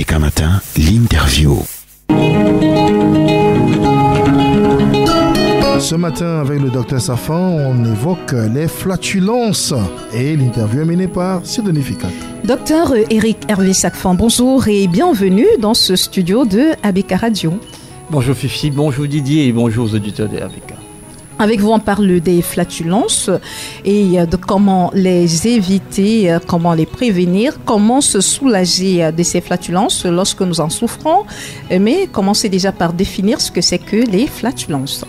ABK Matin, l'interview. Ce matin, avec le Dr Safan, on évoque les flatulences et l'interview est menée par Sidonie Ficat. Docteur Eric Hervé Sacfan, bonjour et bienvenue dans ce studio de ABK Radio. Bonjour Fifi, bonjour Didier et bonjour aux auditeurs de ABK. Avec vous, on parle des flatulences et de comment les éviter, comment les prévenir, comment se soulager de ces flatulences lorsque nous en souffrons. Mais commencez déjà par définir ce que c'est que les flatulences.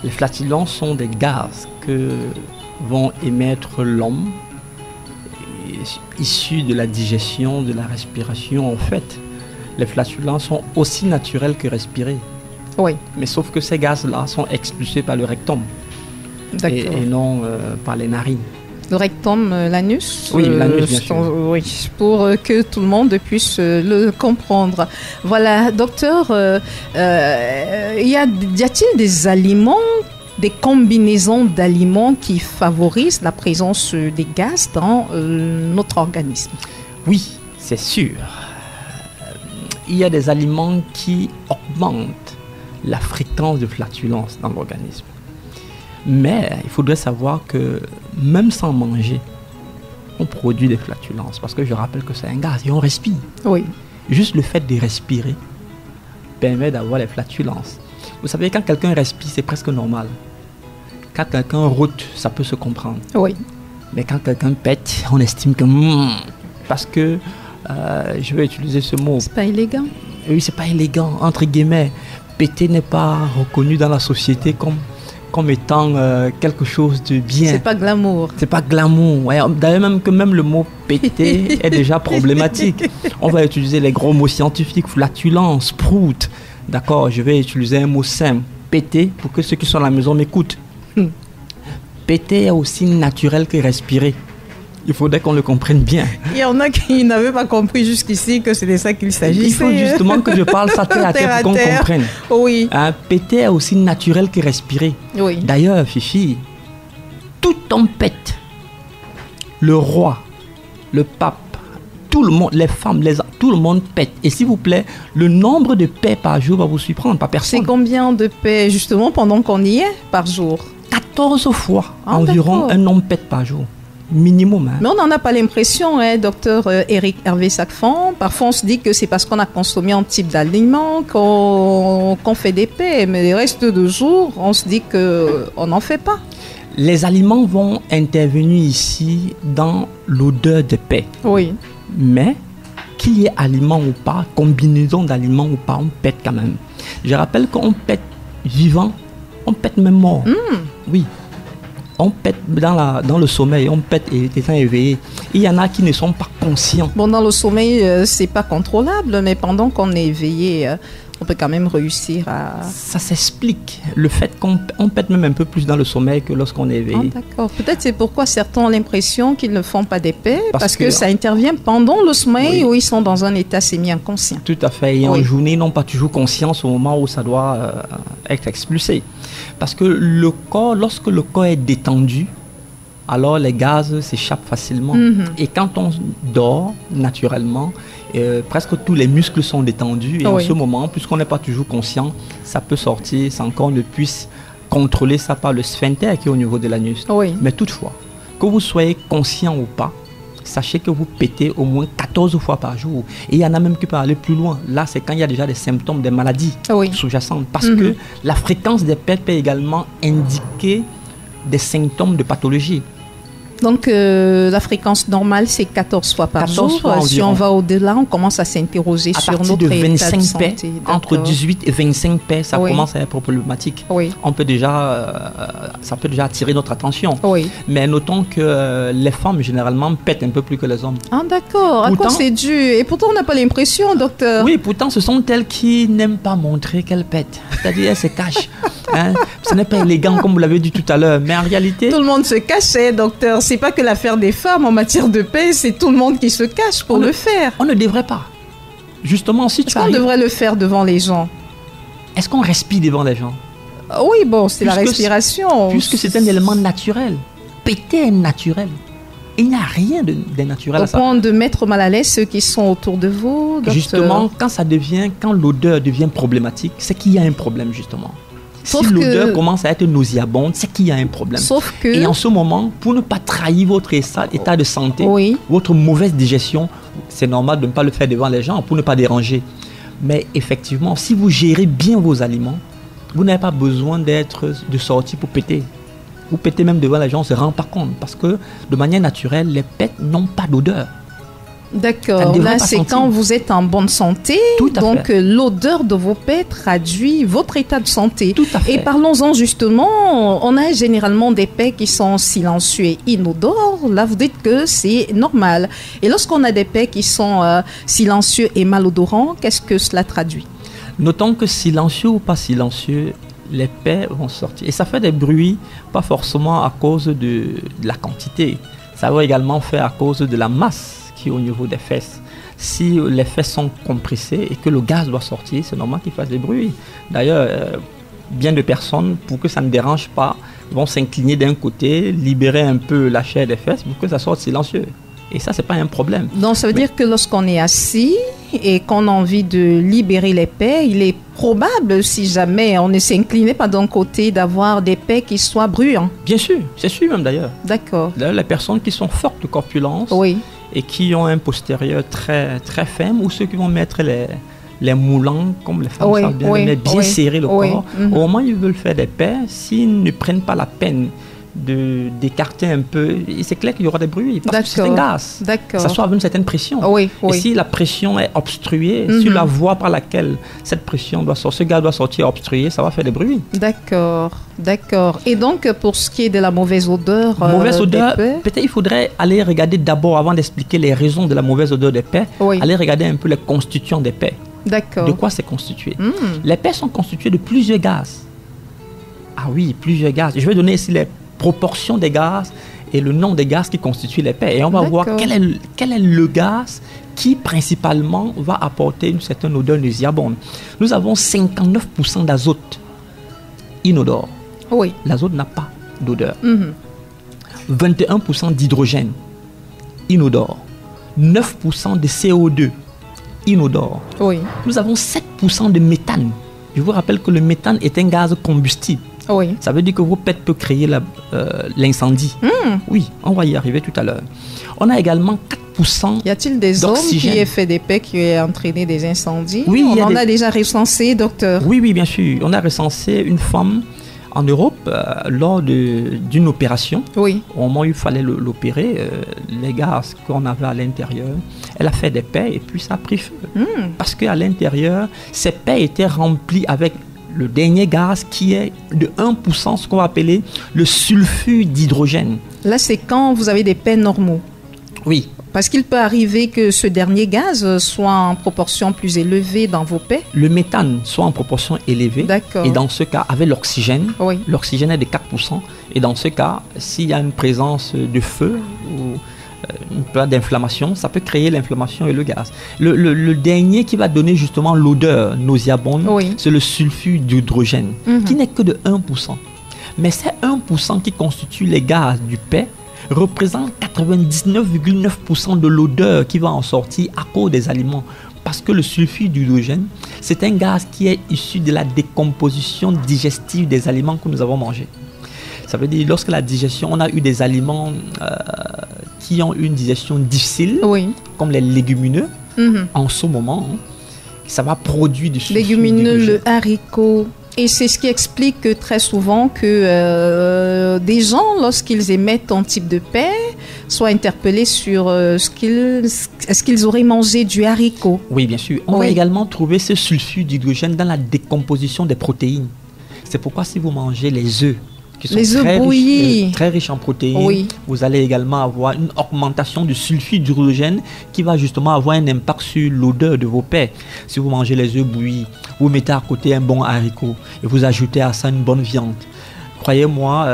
Les flatulences sont des gaz que vont émettre l'homme issus de la digestion, de la respiration. En fait, les flatulences sont aussi naturelles que respirer. Oui. Mais sauf que ces gaz-là sont expulsés par le rectum et non par les narines. Le rectum, l'anus. Oui, l'anus, bien sûr. Oui, pour que tout le monde puisse le comprendre. Voilà, docteur, y a-t-il des aliments, des combinaisons d'aliments qui favorisent la présence des gaz dans notre organisme? Oui, c'est sûr. Il y a des aliments qui augmentent la fréquence de flatulence dans l'organisme. Mais il faudrait savoir que même sans manger, on produit des flatulences. Parce que je rappelle que c'est un gaz et on respire. Oui. Juste le fait de respirer permet d'avoir les flatulences. Vous savez, quand quelqu'un respire, c'est presque normal. Quand quelqu'un route, ça peut se comprendre. Oui. Mais quand quelqu'un pète, on estime que... parce que, je vais utiliser ce mot. C'est pas élégant. Oui, c'est pas élégant, entre guillemets. Péter n'est pas reconnu dans la société comme étant quelque chose de bien. C'est pas glamour. C'est pas glamour. Ouais. D'ailleurs, même le mot péter est déjà problématique. On va utiliser les gros mots scientifiques, flatulence, prout. D'accord, je vais utiliser un mot simple. Péter, pour que ceux qui sont à la maison m'écoutent. Péter est aussi naturel que respirer. Il faudrait qu'on le comprenne bien. Il y en a qui n'avaient pas compris jusqu'ici que c'était ça qu'il s'agissait. Il faut justement que je parle ça terre à terre pour qu'on comprenne. Oui. Péter est aussi naturel que respirer. Oui. D'ailleurs, Fifi, tout homme pète. Le roi, le pape, tout le monde, les femmes, tout le monde pète. Et s'il vous plaît, le nombre de pets par jour va vous surprendre, pas personne. C'est combien de pets, justement, pendant qu'on y est, par jour? 14 fois environ un homme pète par jour. Minimum. Mais on n'en a pas l'impression, docteur Eric Hervé Sacfan. Parfois, on se dit que c'est parce qu'on a consommé un type d'aliment qu'on fait des pets. Mais le reste de jours, on se dit qu'on n'en fait pas. Les aliments vont intervenir ici dans l'odeur des pets. Oui. Mais, qu'il y ait aliment ou pas, combinaison d'aliments ou pas, on pète quand même. Je rappelle qu'on pète vivant, on pète même mort. Oui. On pète dans le sommeil, on pète étant éveillé. Il y en a qui ne sont pas conscients. Bon, dans le sommeil, c'est pas contrôlable, mais pendant qu'on est éveillé, on peut quand même réussir à... Ça s'explique. Le fait qu'on pète même un peu plus dans le sommeil que lorsqu'on est éveillé. Ah, d'accord. Peut-être c'est pourquoi certains ont l'impression qu'ils ne font pas d'épée, parce que ça intervient pendant le sommeil où ils sont dans un état semi-inconscient. Tout à fait. Et en journée, ils n'ont pas toujours conscience au moment où ça doit être expulsé. Parce que le corps, lorsque le corps est détendu, alors les gaz s'échappent facilement. Et quand on dort, naturellement, presque tous les muscles sont détendus. Et en ce moment, puisqu'on n'est pas toujours conscient, ça peut sortir sans qu'on ne puisse contrôler ça par le sphincter qui est au niveau de l'anus. Mais toutefois, que vous soyez conscient ou pas, sachez que vous pétez au moins 14 fois par jour. Et il y en a même qui peuvent aller plus loin. Là, c'est quand il y a déjà des symptômes des maladies sous-jacentes. Parce que la fréquence des pets peut également indiquer des symptômes de pathologie. Donc, la fréquence normale, c'est 14 fois par jour. Si on va au-delà, on commence à s'interroger sur notre état de santé. Entre 18 et 25 paix, ça commence à être problématique. On peut ça peut déjà attirer notre attention. Mais notons que les femmes, généralement, pètent un peu plus que les hommes. Ah, d'accord. À quoi c'est dû? Et pourtant, on n'a pas l'impression, docteur. Oui, pourtant, ce sont elles qui n'aiment pas montrer qu'elles pètent. C'est-à-dire, elles se cachent. Ce n'est pas élégant, comme vous l'avez dit tout à l'heure. Mais en réalité... Tout le monde se cachait, docteur. C'est pas que l'affaire des femmes en matière de paix, c'est tout le monde qui se cache pour le faire. On ne devrait pas. Justement, si tu Est-ce qu'on devrait le faire devant les gens? Est-ce qu'on respire devant les gens? Oui, bon, c'est la respiration. Puisque c'est un élément naturel. Péter est naturel. Et il n'y a rien de naturel Au à ça. point de mettre mal à l'aise ceux qui sont autour de vous, docteur. Justement, quand l'odeur devient problématique, c'est qu'il y a un problème, justement. Sauf si l'odeur que- commence à être nauséabonde, c'est qu'il y a un problème. Sauf que... Et en ce moment, pour ne pas trahir votre état de santé, Oui. votre mauvaise digestion, c'est normal de ne pas le faire devant les gens pour ne pas déranger. Mais effectivement, si vous gérez bien vos aliments, vous n'avez pas besoin de sortir pour péter. Vous pétez même devant les gens, on ne se rend pas compte. Parce que de manière naturelle, les pets n'ont pas d'odeur. Ça D'accord, devrait là pas c'est sentir. quand vous êtes en bonne santé, Tout à donc fait. l'odeur de vos pets traduit votre état de santé. Tout à fait. Et parlons-en justement, on a généralement des pets qui sont silencieux et inodores, là vous dites que c'est normal. Et lorsqu'on a des pets qui sont silencieux et malodorants, qu'est-ce que cela traduit? Notons que silencieux ou pas silencieux, les pets vont sortir. Et ça fait des bruits, pas forcément à cause de la quantité. Ça va également faire à cause de la masse qui est au niveau des fesses. Si les fesses sont compressées et que le gaz doit sortir, c'est normal qu'il fasse des bruits. D'ailleurs, bien de personnes, pour que ça ne dérange pas, vont s'incliner d'un côté, libérer un peu la chair des fesses pour que ça sorte silencieux. Et ça, c'est pas un problème. Donc ça veut Mais- dire que lorsqu'on est assis et qu'on a envie de libérer les pets, il est probable, si jamais on ne s'inclinait pas d'un côté, d'avoir des pets qui soient bruyants. Bien sûr, c'est sûr même d'ailleurs. D'accord. D'ailleurs, les personnes qui sont fortes de corpulence, Oui. et qui ont un postérieur très, très ferme, ou ceux qui vont mettre les moulants, comme les femmes Oui, savent bien, oui, les mettre bien oui, serrer le oui, corps. mhm. Au moment où ils veulent faire des paix, s'ils ne prennent pas la peine d'écarter un peu, c'est clair qu'il y aura des bruits, parce que c'est un D'accord. gaz. D'accord. Ça soit avec une certaine pression. Oui, Et oui. si la pression est obstruée, Mhm. si la voie par laquelle cette pression doit sortir, ce gaz doit sortir est obstrué, ça va faire des bruits. D'accord, d'accord. Et donc, pour ce qui est de la mauvaise odeur, Mauvaise des odeur, pets, peut-être il faudrait aller regarder d'abord, avant d'expliquer les raisons de la mauvaise odeur des pets, Oui. aller regarder un peu les constituants des pets. d'accord. De quoi c'est constitué? Hmm. Les pets sont constitués de plusieurs gaz. Ah oui, plusieurs gaz. Je vais donner ici les proportions des gaz et le nom des gaz qui constituent les pets. Et on va voir D'accord. quel est le gaz qui principalement va apporter une certaine odeur nauséabonde. Nous avons 59% d'azote inodore. Oui. L'azote n'a pas d'odeur. Mhm. 21% d'hydrogène inodore. 9% de CO2 inodore. Oui. Nous avons 7% de méthane. Je vous rappelle que le méthane est un gaz combustible. Oui. Ça veut dire que vos pets peuvent créer l'incendie. Oui, on va y arriver tout à l'heure. On a également 4%. Y a-t-il des hommes d'oxygène. qui aient fait des pets qui aient entraîné des incendies? Oui, il y on a en des- a déjà recensé, docteur. Oui, oui, bien sûr. On a recensé une femme en Europe lors d'une opération. Oui. Au moment où il fallait l'opérer, les gaz qu'on avait à l'intérieur, elle a fait des pets et puis ça a pris feu. Parce qu'à l'intérieur, ces pets étaient remplis avec le dernier gaz qui est de 1%, ce qu'on va appeler le sulfure d'hydrogène. Là, c'est quand vous avez des pets normaux. Oui, Parce qu'il peut arriver que ce dernier gaz soit en proportion plus élevée dans vos pets. le méthane soit en proportion élevée. D'accord. Et dans ce cas, avec l'oxygène, Oui. l'oxygène est de 4%. Et dans ce cas, s'il y a une présence de feu ou une période d'inflammation, ça peut créer l'inflammation et le gaz. Le dernier qui va donner justement l'odeur nauséabonde, Oui. c'est le sulfure d'hydrogène, qui n'est que de 1%. Mais ces 1% qui constituent les gaz du pet représente 99,9% de l'odeur qui va en sortir à cause des aliments. Parce que le sulfure d'hydrogène, c'est un gaz qui est issu de la décomposition digestive des aliments que nous avons mangés. Ça veut dire, lorsque la digestion, on a eu des aliments qui ont une digestion difficile, Oui. comme les légumineux, Mhm. en ce moment, ça va produire du sulfure Légumineux, d'hydrogène. le haricot. Et c'est ce qui explique que très souvent que des gens, lorsqu'ils émettent un type de paix, soient interpellés sur est-ce qu'ils auraient mangé du haricot. Oui, bien sûr. On Oui. va également trouver ce sulfure d'hydrogène dans la décomposition des protéines. C'est pourquoi si vous mangez les œufs, qui sont Les œufs bouillis. très riches en protéines, Oui. vous allez également avoir une augmentation du sulfure d'hydrogène qui va justement avoir un impact sur l'odeur de vos pets. Si vous mangez les œufs bouillis, vous mettez à côté un bon haricot et vous ajoutez à ça une bonne viande. Croyez-moi,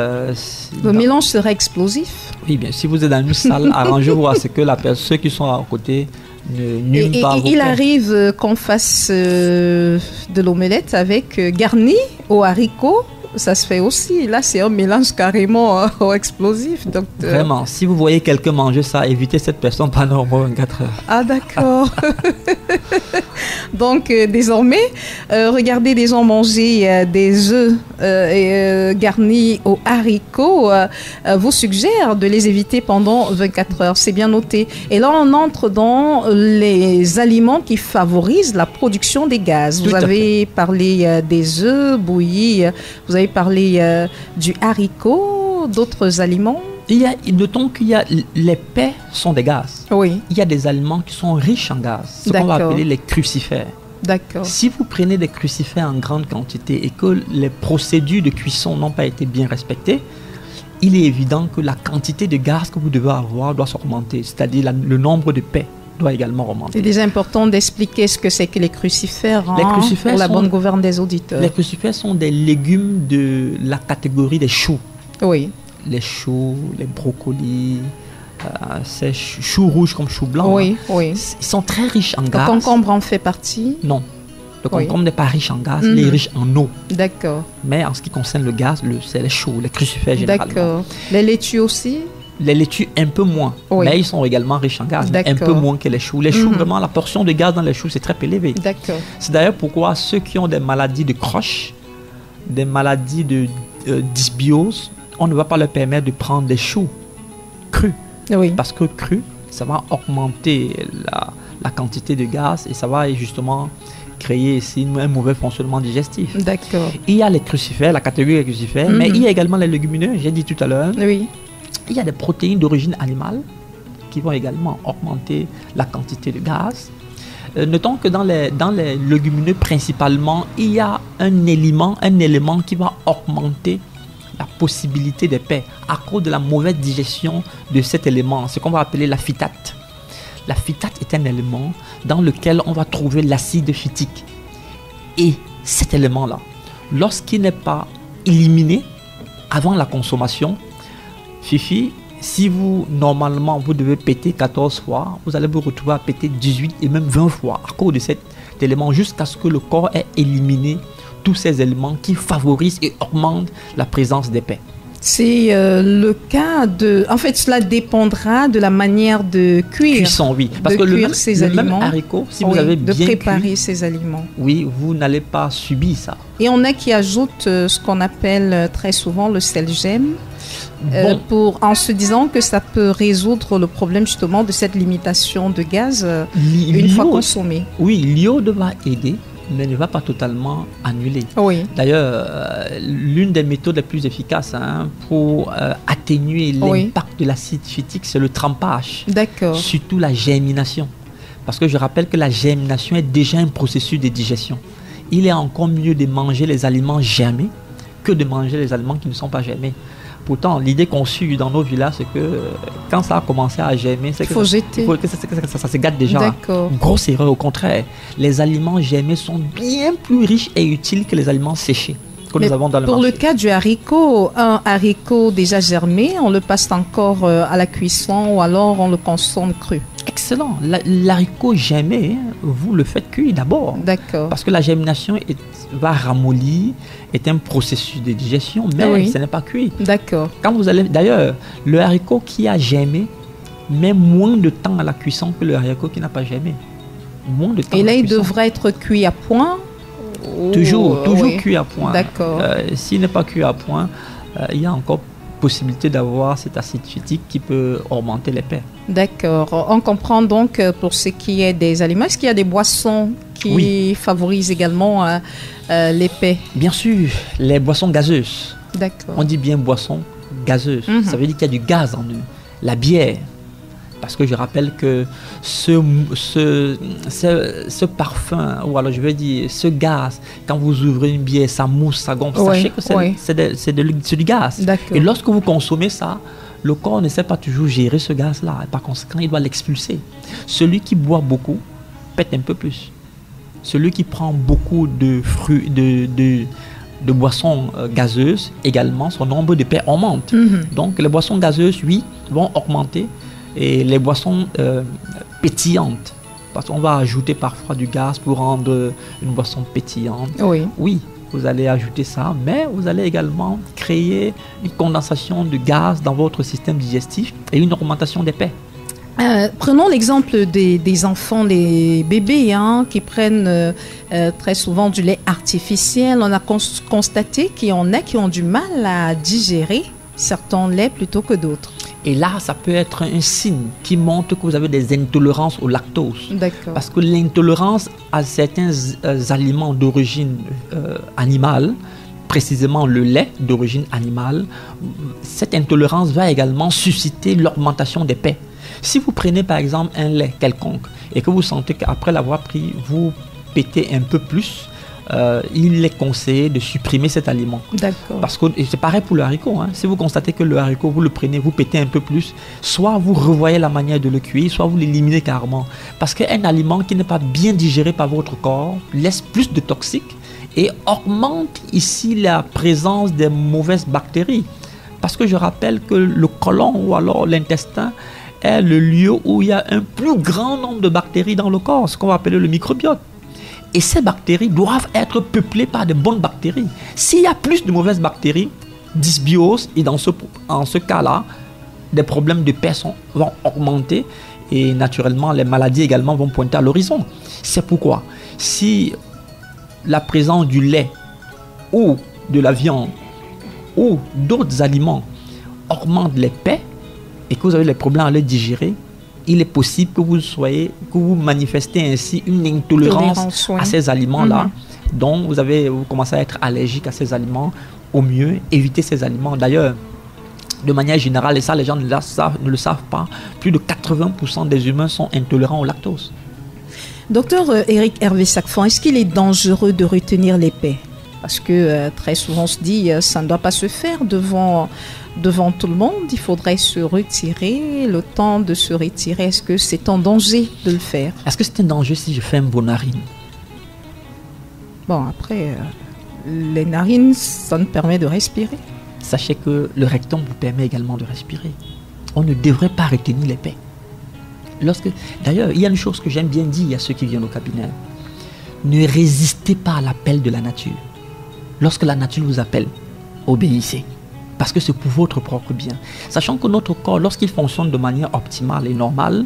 Le mélange serait explosif. oui, bien, si vous êtes dans une salle, arrangez-vous à ce que ceux qui sont à côté ne nuisent pas à vos Il pets. arrive qu'on fasse de l'omelette avec garni au haricot ça se fait aussi. Là, c'est un mélange carrément explosif, docteur. Vraiment, si vous voyez quelqu'un manger ça, évitez cette personne pendant au moins 24 heures. Ah, d'accord. Donc, désormais, regardez des gens manger des œufs garnis aux haricots vous suggère de les éviter pendant 24 heures. C'est bien noté. Et là, on entre dans les aliments qui favorisent la production des gaz. Vous avez parlé des œufs bouillis, vous avez parlé du haricot, d'autres aliments. Notons qu'il y a les paix sont des gaz. Oui. Il y a des aliments qui sont riches en gaz, ce qu'on va appeler les crucifères. D'accord. Si vous prenez des crucifères en grande quantité et que les procédures de cuisson n'ont pas été bien respectées, il est évident que la quantité de gaz que vous devez avoir doit s'augmenter, c'est-à-dire le nombre de paix doit également augmenter. C'est déjà important d'expliquer ce que c'est que les crucifères, les crucifères pour la bonne gouverne des auditeurs. Les crucifères sont des légumes de la catégorie des choux. Oui. Les choux, les brocolis, ces choux rouges comme choux blancs. Oui, oui. Ils sont très riches en gaz. Le concombre en fait partie? Non. Le concombre n'est pas riche en gaz, il est riche en eau. D'accord. Mais en ce qui concerne le gaz, c'est les choux, les crucifères généralement. D'accord. Les laitues aussi? Les laitues un peu moins, mais ils sont également riches en gaz, un peu moins que les choux. Les choux, vraiment, la portion de gaz dans les choux, c'est très élevé. D'accord. C'est d'ailleurs pourquoi ceux qui ont des maladies de croche, des maladies de dysbiose, on ne va pas leur permettre de prendre des choux crus. Oui. Parce que cru, ça va augmenter la quantité de gaz et ça va justement créer ici un mauvais fonctionnement digestif. D'accord. Il y a les crucifères, la catégorie des crucifères, mais il y a également les légumineux, j'ai dit tout à l'heure. Oui. Il y a des protéines d'origine animale qui vont également augmenter la quantité de gaz. Notons que dans les légumineux principalement, il y a un élément qui va augmenter la possibilité de paix à cause de la mauvaise digestion de cet élément, ce qu'on va appeler la phytate. La phytate est un élément dans lequel on va trouver l'acide phytique. Et cet élément-là, lorsqu'il n'est pas éliminé avant la consommation, Fifi, si normalement vous devez péter 14 fois, vous allez vous retrouver à péter 18 et même 20 fois à cause de cet élément jusqu'à ce que le corps ait éliminé tous ces éléments qui favorisent et augmentent la présence des paix. C'est le cas de... En fait, cela dépendra de la manière de cuire. Cuisson, oui. Parce que le même haricot, si vous avez bien préparer cuit, ces aliments. Oui, vous n'allez pas subir ça. Et on a qui ajoutent ce qu'on appelle très souvent le sel-gemme. En se disant que ça peut résoudre le problème justement de cette limitation de gaz une fois consommé. Oui, l'iode va aider, mais ne va pas totalement annuler. Oui. D'ailleurs, l'une des méthodes les plus efficaces pour atténuer l'impact de l'acide phytique, c'est le trempage. D'accord. Surtout la germination. Parce que je rappelle que la germination est déjà un processus de digestion. Il est encore mieux de manger les aliments germés que de manger les aliments qui ne sont pas germés. Pourtant, l'idée conçue dans nos villages, c'est que quand ça a commencé à germer, c'est que ça se gâte déjà. D'accord. Grosse erreur, au contraire. Les aliments germés sont bien plus riches et utiles que les aliments séchés que nous avons dans le marché. Pour le cas du haricot, un haricot déjà germé, on le passe encore à la cuisson ou alors on le consomme cru. Excellent. L'haricot germé, vous le faites cuire d'abord. D'accord. Parce que la germination va ramollir, est un processus de digestion, mais ce n'est pas cuit. D'accord. Quand vous allez, d'ailleurs, le haricot qui a germé met moins de temps à la cuisson que le haricot qui n'a pas germé. Moins de temps. Et là, il devrait être cuit à point. Toujours cuit à point. D'accord. S'il n'est pas cuit à point, il y a encore possibilité d'avoir cet acide phytique qui peut augmenter les paix. D'accord. On comprend donc pour ce qui est des aliments, est-ce qu'il y a des boissons qui favorisent également les paix? Bien sûr, les boissons gazeuses. D'accord. On dit bien boissons gazeuses. Ça veut dire qu'il y a du gaz en eux. La bière. Parce que je rappelle que ce parfum, ou alors je veux dire ce gaz, quand vous ouvrez une bière, ça mousse, ça gonfle, sachez que c'est du gaz. D'accord. Et lorsque vous consommez ça, le corps ne sait pas toujours gérer ce gaz-là. Et par conséquent, il doit l'expulser. Celui qui boit beaucoup pète un peu plus. Celui qui prend beaucoup de fruits, de boissons gazeuses, également, son nombre de paix augmente. Donc les boissons gazeuses, oui, vont augmenter. Et les boissons pétillantes parce qu'on va ajouter parfois du gaz pour rendre une boisson pétillante. Oui, vous allez ajouter ça, mais vous allez également créer une condensation de gaz dans votre système digestif et une augmentation d'épais. Prenons l'exemple des enfants, des bébés qui prennent très souvent du lait artificiel. On a constaté qu'il y en a qui ont du mal à digérer certains laits plutôt que d'autres. Et là, ça peut être un signe qui montre que vous avez des intolérances au lactose. D'accord. Parce que l'intolérance à certains aliments d'origine animale, précisément le lait d'origine animale, cette intolérance va également susciter l'augmentation d'épais. Si vous prenez par exemple un lait quelconque et que vous sentez qu'après l'avoir pris, vous pétez un peu plus, il est conseillé de supprimer cet aliment. D'accord. Parce que c'est pareil pour le haricot. Si vous constatez que le haricot, vous le prenez, vous pétez un peu plus, soit vous revoyez la manière de le cuire, soit vous l'éliminez carrément. Parce qu'un aliment qui n'est pas bien digéré par votre corps laisse plus de toxiques et augmente ici la présence des mauvaises bactéries. Parce que je rappelle que le côlon ou alors l'intestin est le lieu où il y a un plus grand nombre de bactéries dans le corps, ce qu'on va appeler le microbiote. Et ces bactéries doivent être peuplées par de bonnes bactéries. S'il y a plus de mauvaises bactéries, dysbiose, et en ce cas-là, des problèmes de paix vont augmenter et naturellement, les maladies également vont pointer à l'horizon. C'est pourquoi, si la présence du lait ou de la viande ou d'autres aliments augmente les paix et que vous avez des problèmes à les digérer, il est possible que vous manifestez ainsi une intolérance à ces aliments-là. Donc, vous commencez à être allergique à ces aliments. Au mieux, évitez ces aliments. D'ailleurs, de manière générale, et ça, les gens ne le savent pas, plus de 80% des humains sont intolérants au lactose. Docteur Éric Hervé Sacfan, est-ce qu'il est dangereux de retenir l'épais? Parce que très souvent, on se dit ça ne doit pas se faire devant tout le monde, il faudrait se retirer, le temps de se retirer, est-ce que c'est en danger de le faire? Est-ce que c'est un danger si je ferme vos narines? Bon, après, les narines, ça nous permet de respirer. Sachez que le rectum vous permet également de respirer. On ne devrait pas retenir l'épais. D'ailleurs, il y a une chose que j'aime bien dire à ceux qui viennent au cabinet. Ne résistez pas à l'appel de la nature. Lorsque la nature vous appelle, obéissez. Parce que c'est pour votre propre bien. Sachant que notre corps, lorsqu'il fonctionne de manière optimale et normale,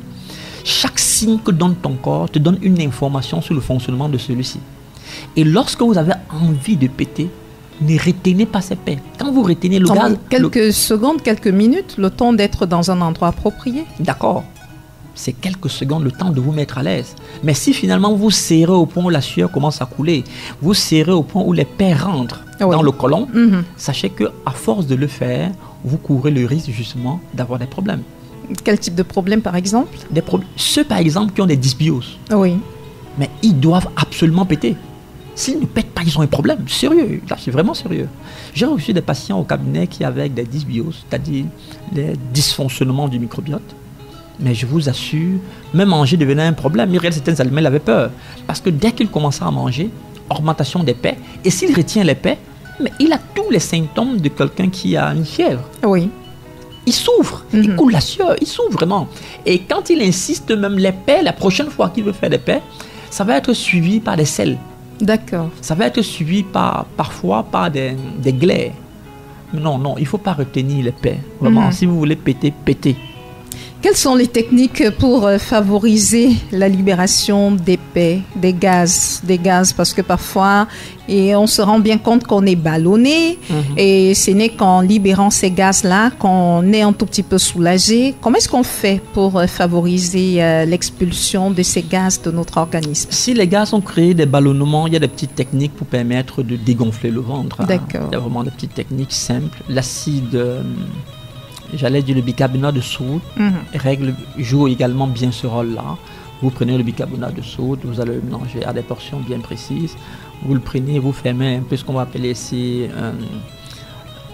chaque signe que donne ton corps te donne une information sur le fonctionnement de celui-ci. Et lorsque vous avez envie de péter, ne retenez pas ces paix. Quand vous retenez le gaz... Quelques secondes, quelques minutes, le temps d'être dans un endroit approprié. D'accord. C'est quelques secondes, le temps de vous mettre à l'aise. Mais si finalement vous serrez au point où la sueur commence à couler, vous serrez au point où les paix rentrent dans le côlon, sachez qu'à force de le faire, vous courez le risque justement d'avoir des problèmes. Quel type de problème par exemple? Ceux par exemple qui ont des dysbioses. Oui. Mais ils doivent absolument péter. S'ils ne pètent pas, ils ont un problème. Sérieux, là c'est vraiment sérieux. J'ai reçu des patients au cabinet qui avaient des dysbioses, c'est-à-dire des dysfonctionnements du microbiote. Mais je vous assure, même manger devenait un problème. Certains aliments, il avait peur. Parce que dès qu'il commençait à manger, augmentation des paix. Et s'il retient les paix, mais il a tous les symptômes de quelqu'un qui a une fièvre. Oui. Il souffre, il coule la sueur, il souffre vraiment. Et quand il insiste même les paix, la prochaine fois qu'il veut faire des paix, ça va être suivi par des sels. D'accord. Ça va être suivi parfois par des glaires. Mais non, il ne faut pas retenir les paix. Vraiment, si vous voulez péter, pétez. Quelles sont les techniques pour favoriser la libération des paix, des gaz? Parce que parfois, on se rend bien compte qu'on est ballonné et ce n'est qu'en libérant ces gaz-là qu'on est un tout petit peu soulagé. Comment est-ce qu'on fait pour favoriser l'expulsion de ces gaz de notre organisme? Si les gaz ont créé des ballonnements, il y a des petites techniques pour permettre de dégonfler le ventre. D'accord. Il y a vraiment des petites techniques simples. L'acide... J'allais dire le bicarbonate de soude joue également bien ce rôle-là. Vous prenez le bicarbonate de soude, vous allez le mélanger à des portions bien précises. Vous le prenez, vous fermez un peu ce qu'on va appeler ici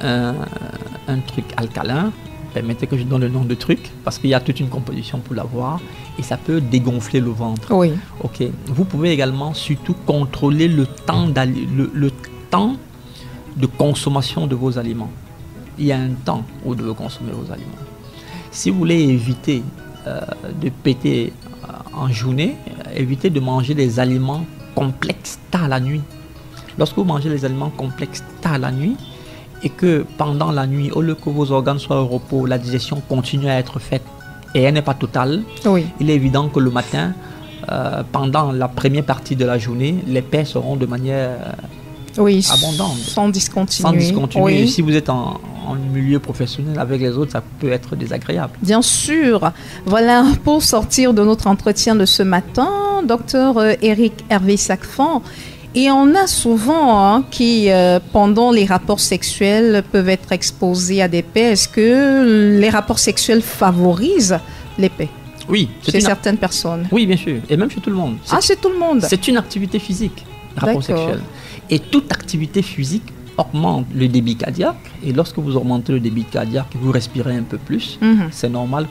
un truc alcalin. Permettez que je donne le nom de truc parce qu'il y a toute une composition pour l'avoir et ça peut dégonfler le ventre. Oui. Ok. Vous pouvez également surtout contrôler le temps de consommation de vos aliments. Il y a un temps où vous devez consommer vos aliments. Si vous voulez éviter de péter en journée, évitez de manger des aliments complexes tard la nuit. Lorsque vous mangez les aliments complexes tard la nuit et que pendant la nuit, au lieu que vos organes soient au repos, la digestion continue à être faite et elle n'est pas totale, il est évident que le matin, pendant la première partie de la journée, les paix seront de manière abondante. Sans discontinuer. Sans discontinuer. Et si vous êtes en milieu professionnel avec les autres, ça peut être désagréable. Bien sûr. Voilà, pour sortir de notre entretien de ce matin, docteur Éric Hervé Sacfan, et on a souvent qui, pendant les rapports sexuels, peuvent être exposés à des paix. Est-ce que les rapports sexuels favorisent les paix? Oui. Chez certaines personnes. Oui, bien sûr. Et même chez tout le monde. Chez tout le monde. C'est une activité physique, le rapport sexuel. Et toute activité physique augmente le débit cardiaque. Et lorsque vous augmentez le débit cardiaque, vous respirez un peu plus. C'est normal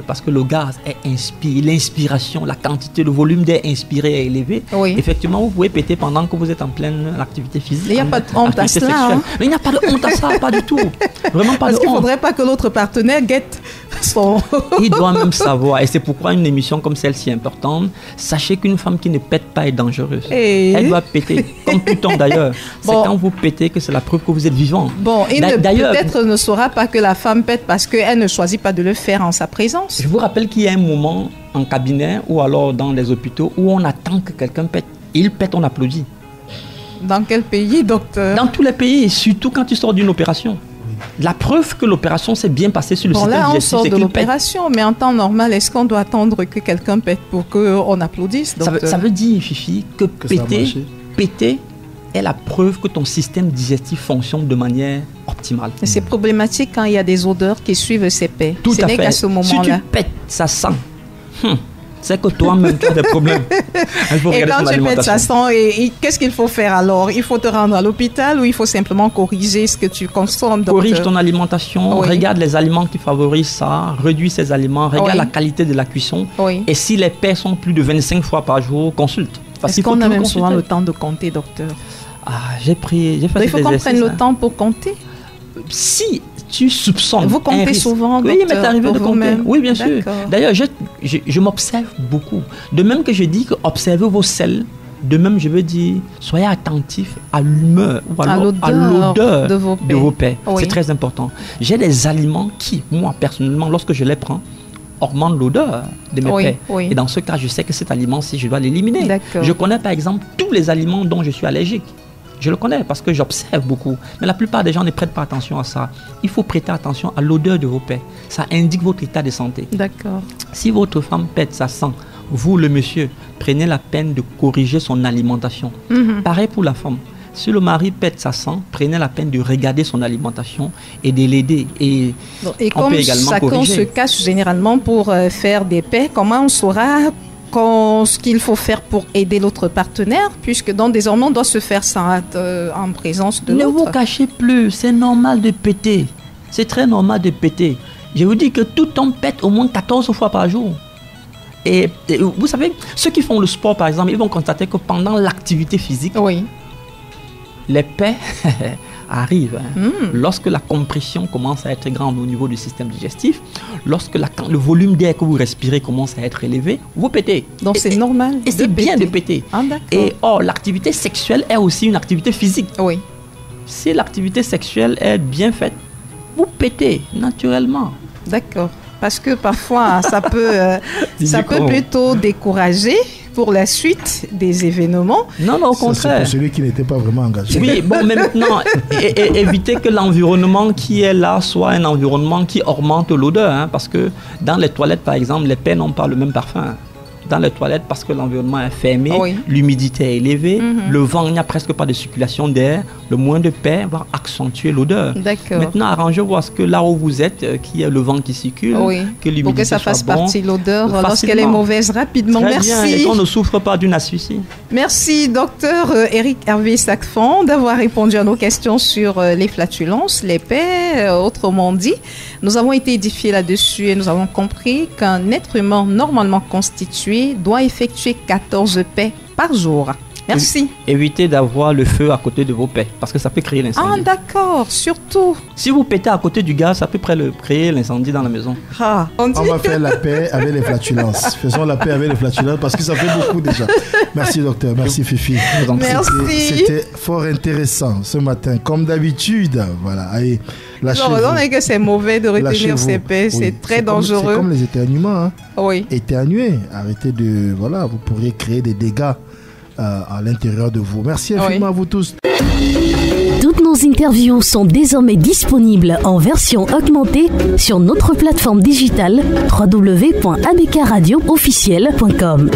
parce que le gaz est inspiré, l'inspiration, la quantité, le volume d'air inspiré est élevé. Effectivement, vous pouvez péter pendant que vous êtes en pleine activité physique. Il n'y a pas de honte à cela. Mais il n'y a pas de honte à ça, pas du tout. Vraiment pas de honte. Parce qu'il ne faudrait pas que l'autre partenaire guette son... Il doit même savoir. Et c'est pourquoi une émission comme celle-ci est importante. Sachez qu'une femme qui ne pète pas est dangereuse. Elle doit péter, comme tout homme d'ailleurs. C'est quand vous pétez que c'est la preuve que vous êtes vivant. Peut-être ne saura pas que la femme pète parce qu'elle ne choisit pas de le faire en sa présence. Je vous rappelle qu'il y a un moment en cabinet ou alors dans les hôpitaux où on attend que quelqu'un pète. Il pète, on applaudit. Dans quel pays, docteur? Dans tous les pays, surtout quand tu sors d'une opération. La preuve que l'opération s'est bien passée sur le système digestif, c'est qu'il pète. Là, on sort de l'opération, mais en temps normal, est-ce qu'on doit attendre que quelqu'un pète pour qu'on applaudisse, docteur? Ça veut dire, Fifi, que péter est la preuve que ton système digestif fonctionne de manière optimale. Et c'est problématique quand il y a des odeurs qui suivent ces paix. Tout à fait. Qu'à ce moment-là. Si tu pètes, ça sent. C'est que toi-même, tu as des problèmes. Et quand tu pètes, ça sent. Et qu'est-ce qu'il faut faire alors? Il faut te rendre à l'hôpital ou il faut simplement corriger ce que tu consommes? Corrige ton alimentation, regarde les aliments qui favorisent ça, réduis ces aliments, regarde la qualité de la cuisson. Et si les paix sont plus de 25 fois par jour, consulte. Est-ce qu'on a même souvent le temps de compter, docteur? J'ai fait il faut qu'on prenne le temps pour compter. Si tu soupçonnes. Vous comptez souvent, docteur? Oui, mais t'es arrivé de compter. Oui, bien sûr. D'ailleurs, je m'observe beaucoup. De même que je dis que observez vos selles, de même je veux dire, soyez attentifs à l'humeur ou à l'odeur de vos paix. C'est très important. J'ai des aliments qui, moi, personnellement, lorsque je les prends, augmente l'odeur de mes paix. Et dans ce cas, je sais que cet aliment-ci, je dois l'éliminer. Je connais par exemple tous les aliments dont je suis allergique. Je le connais parce que j'observe beaucoup. Mais la plupart des gens ne prêtent pas attention à ça. Il faut prêter attention à l'odeur de vos paix. Ça indique votre état de santé. D'accord. Si votre femme pète, ça sent. Vous, le monsieur, prenez la peine de corriger son alimentation. Pareil pour la femme. Si le mari pète, ça sent, prenez la peine de regarder son alimentation et de l'aider. Et on peut également corriger. On se cache généralement pour faire des paix, comment on saura ce qu'il faut faire pour aider l'autre partenaire, puisque donc désormais on doit se faire ça en présence de l'autre. Ne vous cachez plus, c'est normal de péter. C'est très normal de péter. Je vous dis que tout homme pète au moins 14 fois par jour. Et vous savez, ceux qui font le sport par exemple, ils vont constater que pendant l'activité physique, les paix arrivent. Lorsque la compression commence à être grande au niveau du système digestif, lorsque le volume d'air que vous respirez commence à être élevé, vous pétez. Donc c'est normal. Et c'est bien de péter. Et l'activité sexuelle est aussi une activité physique. Si l'activité sexuelle est bien faite, vous pétez naturellement. D'accord. Parce que parfois, ça peut plutôt décourager pour la suite des événements. Non, au contraire. C'est pour celui qui n'était pas vraiment engagé. Oui, bon, mais maintenant, évitez que l'environnement qui est là soit un environnement qui augmente l'odeur. Hein, parce que dans les toilettes, par exemple, les paix n'ont pas le même parfum. Dans les toilettes, parce que l'environnement est fermé, l'humidité est élevée, le vent, il n'y a presque pas de circulation d'air, le moins de paix va accentuer l'odeur. Maintenant, arrangez-vous à ce que là où vous êtes, qu'il y ait le vent qui circule, que l'humidité soit pour que ça fasse partie de l'odeur lorsqu'elle est mauvaise rapidement. Très Merci. Bien, et qu'on ne souffre pas d'une asphyxie. Merci, docteur Éric Hervé Sacfan, d'avoir répondu à nos questions sur les flatulences, les paix, autrement dit. Nous avons été édifiés là-dessus et nous avons compris qu'un être humain normalement constitué doit effectuer 14 paix par jour. Merci. Évitez d'avoir le feu à côté de vos pets parce que ça peut créer l'incendie. Ah, d'accord, surtout. Si vous pétez à côté du gaz, ça peut créer l'incendie dans la maison. On va faire la paix avec les flatulences. Faisons la paix avec les flatulences parce que ça fait beaucoup déjà. Merci docteur, merci Fifi. Merci. C'était fort intéressant ce matin, comme d'habitude. Voilà, allez, lâchez-vous. Non, que c'est mauvais de retenir ses paix, c'est très dangereux. C'est comme les éternuements. Hein. Oui. Éternuez, arrêtez de... Voilà, vous pourriez créer des dégâts à l'intérieur de vous. Merci infiniment à vous tous. Toutes nos interviews sont désormais disponibles en version augmentée sur notre plateforme digitale www.abkradioofficiel.com.